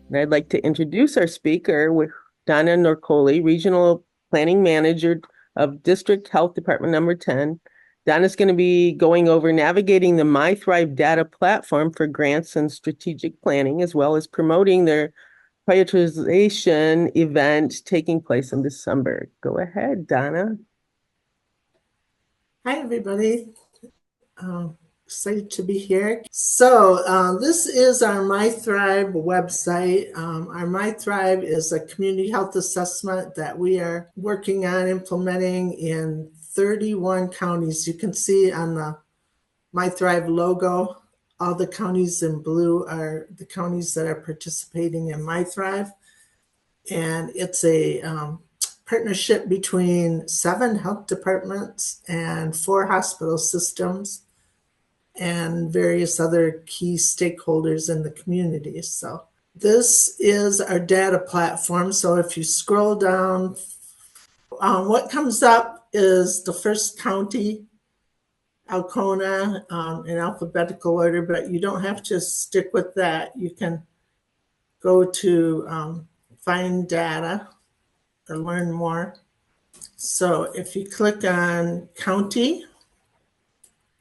And I'd like to introduce our speaker with Donna Norcoli, Regional Planning Manager of District Health Department number 10. Donna's going to be going over navigating the MyThrive data platform for grants and strategic planning, as well as promoting their prioritization event taking place in December. Go ahead, Donna. Hi, everybody. Excited to be here. So this is our MyThrive website. Our MyThrive is a community health assessment that we are working on implementing in 31 counties. You can see on the MyThrive logo, all the counties in blue are the counties that are participating in MyThrive. And it's a partnership between 7 health departments and 4 hospital systems and various other key stakeholders in the community. So this is our data platform. So if you scroll down, what comes up is the first county, Alcona, in alphabetical order, but you don't have to stick with that. You can go to find data or learn more. So if you click on county,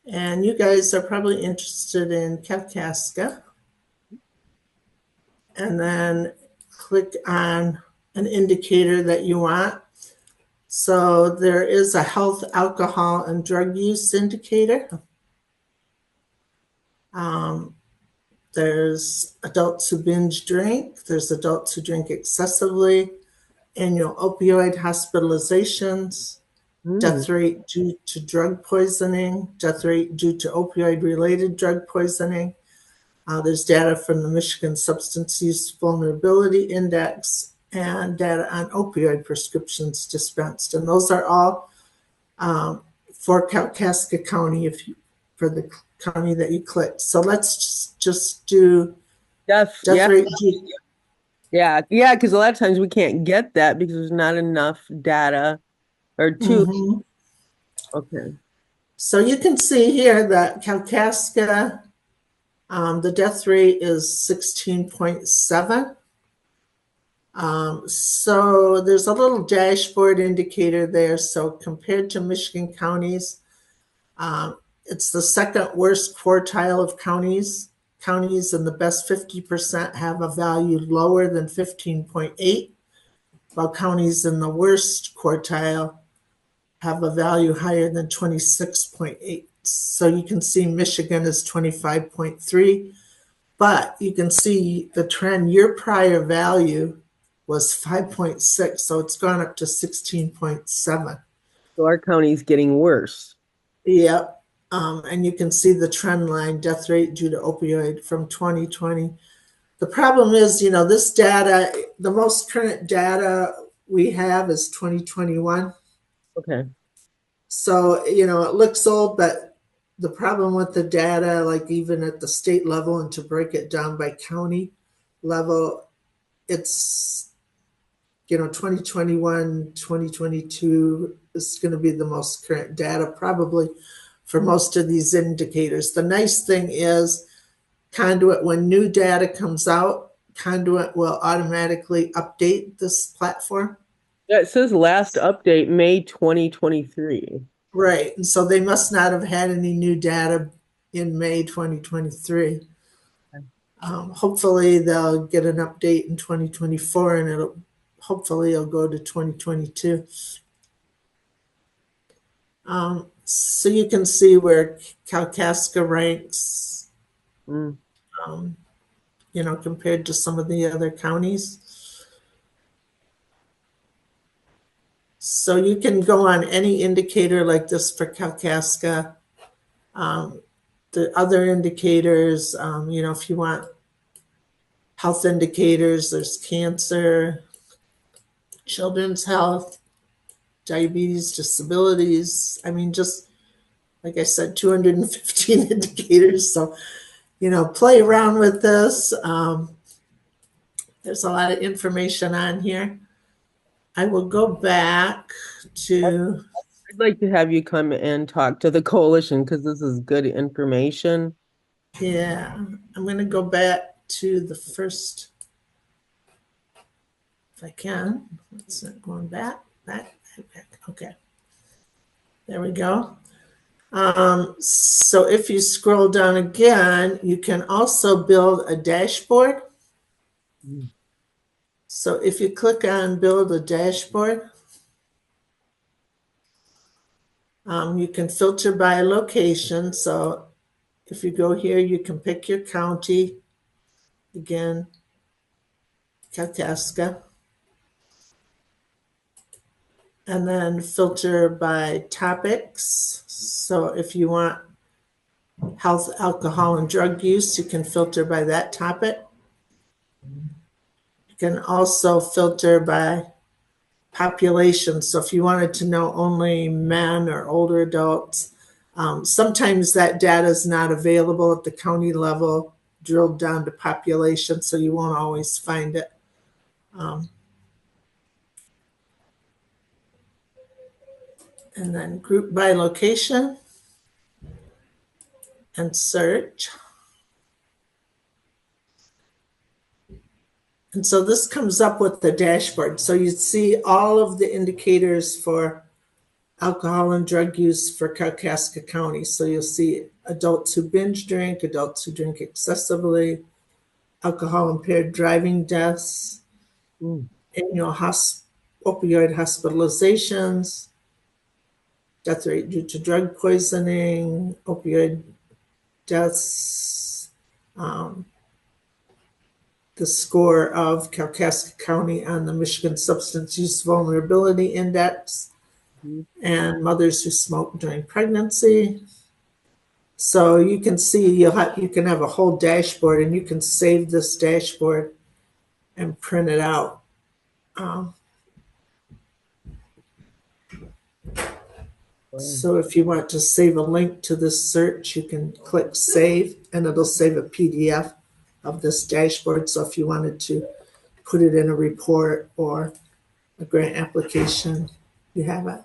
and you guys are probably interested in Kalkaska, and then click on an indicator that you want. So there is a health, alcohol, and drug use indicator. There's adults who binge drink. There's adults who drink excessively. Annual opioid hospitalizations. Death rate due to drug poisoning. Death rate due to opioid-related drug poisoning. There's data from the Michigan Substance Use Vulnerability Index and data on opioid prescriptions dispensed. And those are all for Kalkaska County for the county that you clicked. So let's just do Death, death yeah, rate. yeah, because a lot of times we can't get that because there's not enough data or two. Mm-hmm. Okay. So you can see here that Kalkaska, the death rate is 16.7. So there's a little dashboard indicator there. So compared to Michigan counties, it's the second worst quartile of counties. Counties in the best 50% have a value lower than 15.8, while counties in the worst quartile have a value higher than 26.8. So you can see Michigan is 25.3, but you can see the trend. Your prior value was 5.6, so it's gone up to 16.7. So our county's getting worse. Yep. And you can see the trend line, death rate due to opioid from 2020. The problem is, this data, the most current data we have is 2021. Okay. So, it looks old, but the problem with the data, like even at the state level and to break it down by county level, it's 2021, 2022 is going to be the most current data probably for most of these indicators. The nice thing is Conduit, when new data comes out, Conduit will automatically update this platform. Yeah, it says last update May 2023. Right. And so they must not have had any new data in May 2023. Hopefully they'll get an update in 2024 and it'll go to 2022. So you can see where Kalkaska ranks, Mm. compared to some of the other counties. So you can go on any indicator like this for Kalkaska. The other indicators, if you want health indicators, there's cancer, children's health, diabetes, disabilities. I mean, just like I said, 215 indicators. So, play around with this. There's a lot of information on here. I will go back to, I'd like to have you come and talk to the coalition because this is good information. yeah, I'm going to go back to the first I can. It's not going back. Okay, there we go. So if you scroll down again, you can also build a dashboard. So if you click on build a dashboard, you can filter by location. So if you go here, you can pick your county. Again, Kalkaska. And then filter by topics. So if you want health, alcohol, and drug use, you can filter by that topic. You can also filter by population. So if you wanted to know only men or older adults, sometimes that data is not available at the county level, drilled down to population, so you won't always find it. And then group by location and search. And so this comes up with the dashboard. So you see all of the indicators for alcohol and drug use for Kalkaska County. So you'll see adults who binge drink, adults who drink excessively, alcohol impaired driving deaths, annual opioid hospitalizations, death rate due to drug poisoning, opioid deaths, the score of Kalkaska County on the Michigan Substance Use Vulnerability Index, and mothers who smoke during pregnancy. So you can see you can have a whole dashboard, and you can save this dashboard and print it out. So if you want to save a link to this search, you can click save, and it'll save a PDF of this dashboard. So if you wanted to put it in a report or a grant application, you have it.